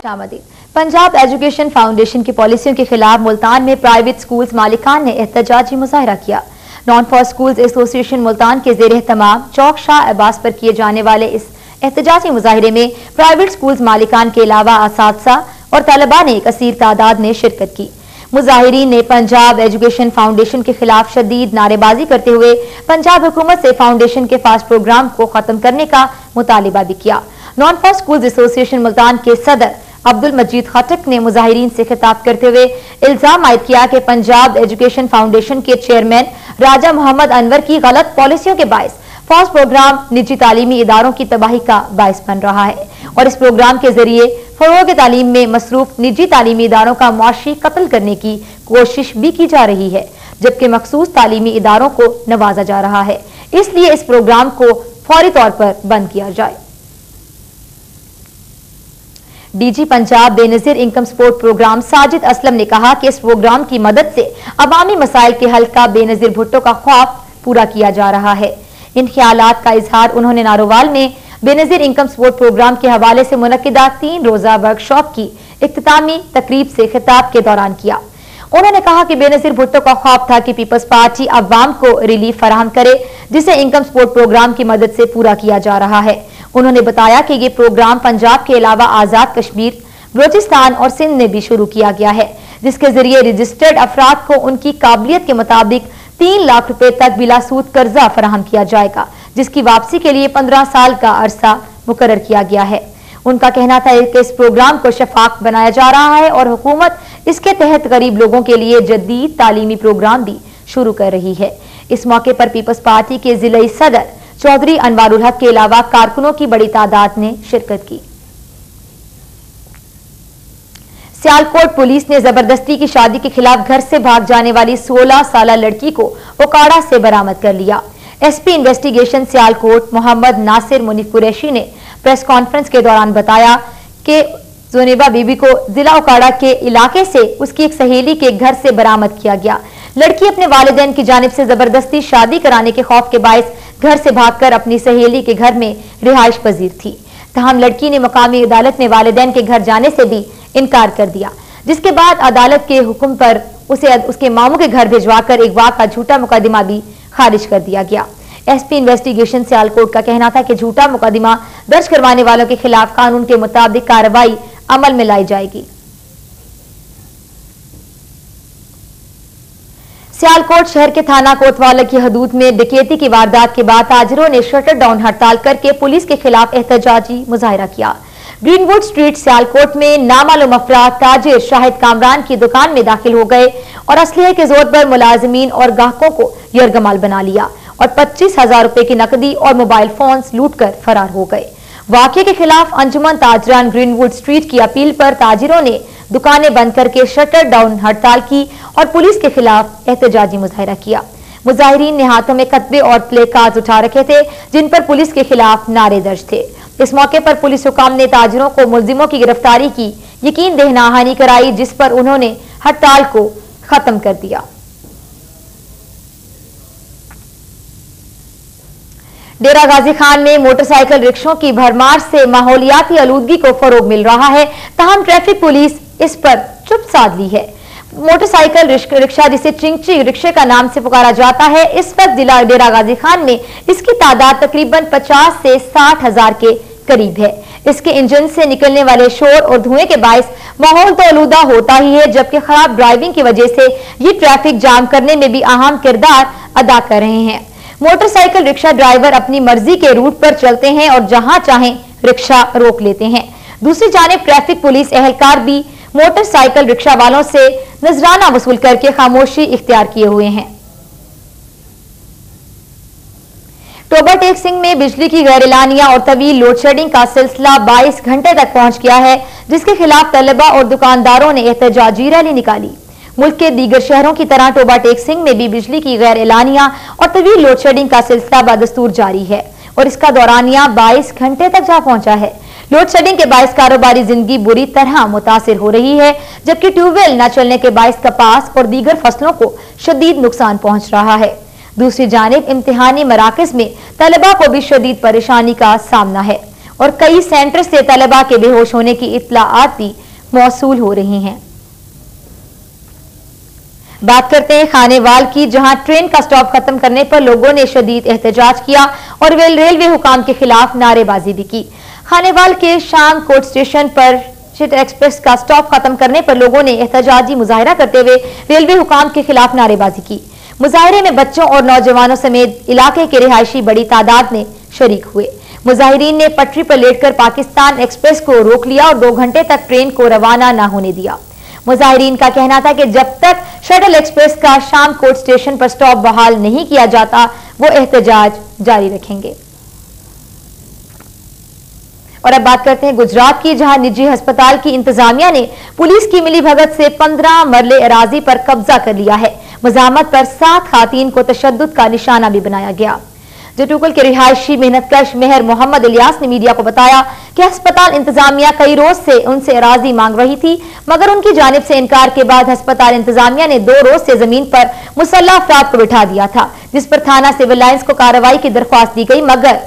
Punjab education foundation की पॉलिसियों के खिलाफ मुल्तान में प्राइवेट स्कूल्स मालिकान ने एहतजाजी मुजाहरा किया। Non for schools association Multan के ज़ेर एहतमाम चौक शाह अब्बास पर किए जाने वाले इस एहतजाजी मुजाहरे में प्राइवेट स्कूल्स मालिकान के अलावा असातिज़ा और तलबा ने कसीर तादाद में शिरकत की। मुजाहिरीन ने पंजाब एजुकेशन फाउंडेशन के खिलाफ शदीद नारेबाजी करते हुए पंजाब हुकूमत से फाउंडेशन के फास्ट प्रोग्राम को खत्म करने का मुतालिबा भी किया। Non for schools association Multan के सदर अब्दुल मजीद खटक ने मुजाहिरीन से खिताब करते हुए इल्जाम आयद किया कि पंजाब एजुकेशन फाउंडेशन के चेयरमैन राजा मोहम्मद अनवर की गलत पॉलिसियों के बायस फास्ट प्रोग्राम निजी तालीमी इदारों की तबाही का बायस बन रहा है और इस प्रोग्राम के जरिए फरोग तालीम में मसरूफ निजी तालीमी इदारों का मुआशी कत्ल करने की कोशिश भी की जा रही है, जबकि मखसूस तालीमी इदारों को नवाजा जा रहा है। इसलिए इस प्रोग्राम को फौरी तौर पर बंद किया जाए। DG Punjab Benazir income support programme Sajid Aslam ने कहा कि इस प्रोग्राम की मदद से अवामी मसाइल के हल का बेनजीर भुट्टो का ख्वाब पूरा किया जा रहा है। इन ख्यालात का इजहार उन्होंने नारोवाल में बेनजीर इनकम सपोर्ट प्रोग्राम के हवाले से मुनक्किदा 3 रोजा वर्कशॉप की इख्तितामी तकरीब से खिताब के दौरान किया। उन्होंने कहा कि बेनजीर भुट्टो का ख्वाब था कि पीपल्स पार्टी अवाम को रिलीफ फराहम करे, जिसे इनकम सपोर्ट प्रोग्राम की मदद से पूरा किया जा रहा है। उन्होंने बताया कि ये प्रोग्राम पंजाब के अलावा आजाद कश्मीर, बलोचिस्तान और सिंध में भी शुरू किया गया है, जिसके जरिए रजिस्टर्ड अफराद को उनकी काबिलियत के मुताबिक 3 लाख रुपए तक बिला सूद कर्जा फराहम किया जाएगा, जिसकी वापसी के लिए 15 साल का अरसा मुकर्रर किया गया है। उनका कहना था कि इस प्रोग्राम को शफाफ बनाया जा रहा है और हुकूमत इसके तहत गरीब लोगों के लिए जदीद तालीमी प्रोग्राम भी शुरू कर रही है। इस मौके पर पीपल्स पार्टी के जिले सदर चौधरी अनवारुल हक के अलावा कारकुनों की बड़ी तादाद ने शिरकत की। सियालकोट पुलिस ने जबरदस्ती की शादी के खिलाफ घर से भाग जाने वाली 16 साल लड़की को ओकाड़ा से बरामद कर लिया। एसपी इन्वेस्टिगेशन सियालकोट मोहम्मद नासिर मुनीफ कुरैशी ने प्रेस कॉन्फ्रेंस के दौरान बताया कि जोनेबा बीबी को जिला ओकाड़ा के इलाके से उसकी एक सहेली के घर से बरामद किया गया। लड़की अपने वालिदैन की जानिब से जबरदस्ती शादी कराने के खौफ के बायस घर से भागकर अपनी सहेली के घर में रिहाइश पजीर थी। तहम लड़की ने मकामी अदालत में वालिदैन के घर जाने से भी इनकार कर दिया, जिसके बाद अदालत के हुक्म पर उसे उसके मामू के घर भिजवाकर अगवा का झूठा मुकदमा भी खारिज कर दिया गया। एसपी इन्वेस्टिगेशन सियालकोट का कहना था कि झूठा मुकदमा दर्ज करवाने वालों के खिलाफ कानून के मुताबिक कार्रवाई अमल में लाई जाएगी। सियालकोट शहर के थाना कोतवाला की हदूद में डकैती की वारदात के बाद ताजिरों ने शटर डाउन हड़ताल करके पुलिस के खिलाफ एहतजाजी मुजाहरा किया। ग्रीनवुड स्ट्रीट सियालकोट में नामालूम अफराद ताजिर शाहिद कामरान की दुकान में दाखिल हो गए और असलहे के जोर पर मुलाजिमीन और ग्राहकों को यरगमाल बना लिया और 25,000 रुपए की नकदी और मोबाइल फोन्स लूटकर फरार हो गए। वाकये के खिलाफ अंजुमन ताजरान ग्रीनवुड स्ट्रीट की अपील पर ताजिरों ने दुकानें बंद करके शटर डाउन हड़ताल की और पुलिस के खिलाफ एहतजाजी मुजाहरा किया। मुजाहिरीन ने हाथों में कतबे और प्ले कार्ड उठा रखे थे, जिन पर पुलिस के खिलाफ नारे दर्ज थे। इस मौके पर पुलिस हुकाम ने ताजिरों को मुलजिमों की गिरफ्तारी की यकीन दहनाहानी कराई, जिस पर उन्होंने हड़ताल को खत्म कर दिया। डेरा गाजी खान में मोटरसाइकिल रिक्शों की भरमार से माहौलियाती आलूदगी को फरोग मिल रहा है, तहम ट्रैफिक पुलिस इस पर चुप साध ली है। मोटरसाइकिल रिक्शा, जिसे चिंगची रिक्शे का नाम से पुकारा जाता है, इस वक्त जिला डेरा गाजी खान में इसकी तादाद तकरीबन 50 से 60 हजार के करीब है। इसके इंजन से निकलने वाले शोर और धुएं के बायस माहौल तो आलूदा होता ही है, जबकि खराब ड्राइविंग की वजह से ये ट्रैफिक जाम करने में भी अहम किरदार अदा कर रहे हैं। मोटरसाइकिल रिक्शा ड्राइवर अपनी मर्जी के रूट पर चलते हैं और जहां चाहें रिक्शा रोक लेते हैं। दूसरी जानिब ट्रैफिक पुलिस एहलकार भी मोटरसाइकिल रिक्शा वालों से नजराना वसूल करके खामोशी इख्तियार किए हुए हैं। टोबा टेक सिंह में बिजली की गैरलानिया और तवील लोड शेडिंग का सिलसिला 22 घंटे तक पहुंच गया है, जिसके खिलाफ तलबा और दुकानदारों ने एहतजाजी रैली निकाली। मुल्क के दीगर शहरों की तरह टोबा टेक सिंह में भी बिजली की गैरलानिया और तवील लोड शेडिंग का सिलसिला बदस्तूर जारी है और इसका दौरानिया 22 घंटे तक जा पहुंचा है। लोड शेडिंग के बायस कारोबारी जिंदगी बुरी तरह मुतासिर हो रही है, जबकि ट्यूबवेल न चलने के बायस कपास और दीगर फसलों को शदीद नुकसान पहुंच रहा है। दूसरी जानिब इम्तिहानी मराकज में तलबा को भी शदीद परेशानी का सामना है। और कई सेंटर से तलबा के बेहोश होने की इत्तलाआत भी मौसूल हो रही हैं। बात करते हैं खानेवाल की, जहां ट्रेन का स्टॉप खत्म करने पर लोगों ने शदीद एहतजाज किया और रेलवे हुकाम के खिलाफ नारेबाजी भी की। खानेवाल के शाम कोट स्टेशन पर शिट एक्सप्रेस का स्टॉप खत्म करने पर लोगों ने एहतजाजी मुजाहरा करते हुए रेलवे हुकाम के खिलाफ नारेबाजी की। मुजाहरे में बच्चों और नौजवानों समेत इलाके के रिहायशी बड़ी तादाद में शरीक हुए। मुजाहिरीन ने पटरी पर लेटकर पाकिस्तान एक्सप्रेस को रोक लिया और 2 घंटे तक ट्रेन को रवाना न होने दिया। मुजाहिरीन का कहना था कि जब तक शटल एक्सप्रेस का शाम कोट स्टेशन पर स्टॉप बहाल नहीं किया जाता वो एहतजाज जारी रखेंगे। और अब बात करते हैं गुजरात की, जहां निजी अस्पताल की इंतजामिया ने पुलिस की मिलीभगत से 15 मरले अराजी पर कब्जा कर लिया है। मजामत पर 7 खातीन को तशद्दुद का निशाना भी बनाया गया। जटुकल के रिहायशी मेहनतकश मेहर मोहम्मद इलियास ने मीडिया को बताया कि अस्पताल इंतजामिया कई रोज से उनसे अराजी मांग रही थी, मगर उनकी जानिब से इनकार के बाद अस्पताल इंतजामिया ने 2 रोज से जमीन पर मुसल्लह अफराद को बिठा दिया था, जिस पर थाना सिविल लाइंस को कार्रवाई की दरख्वास्त दी गई, मगर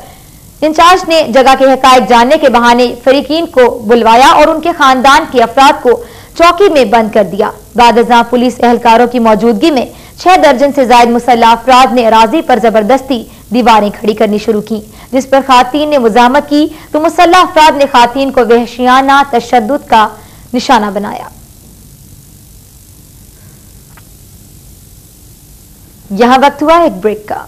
इंचार्ज ने जगह के हकायक जानने के बहाने फरीकीन को बुलवाया और उनके खानदान के अफराद को चौकी में बंद कर दिया। बादशाह पुलिस एहलकारों की मौजूदगी में 6 दर्जन से ज्यादा मुसल्लह अफराद ने अराजी पर जबरदस्ती दीवारें खड़ी करनी शुरू की, जिस पर खातीन ने मुजामत की तो मुसल्लह अफराद ने खातीन को वहशियाना तशद्दुद का निशाना बनाया। यहां वक्त हुआ एक ब्रेक का।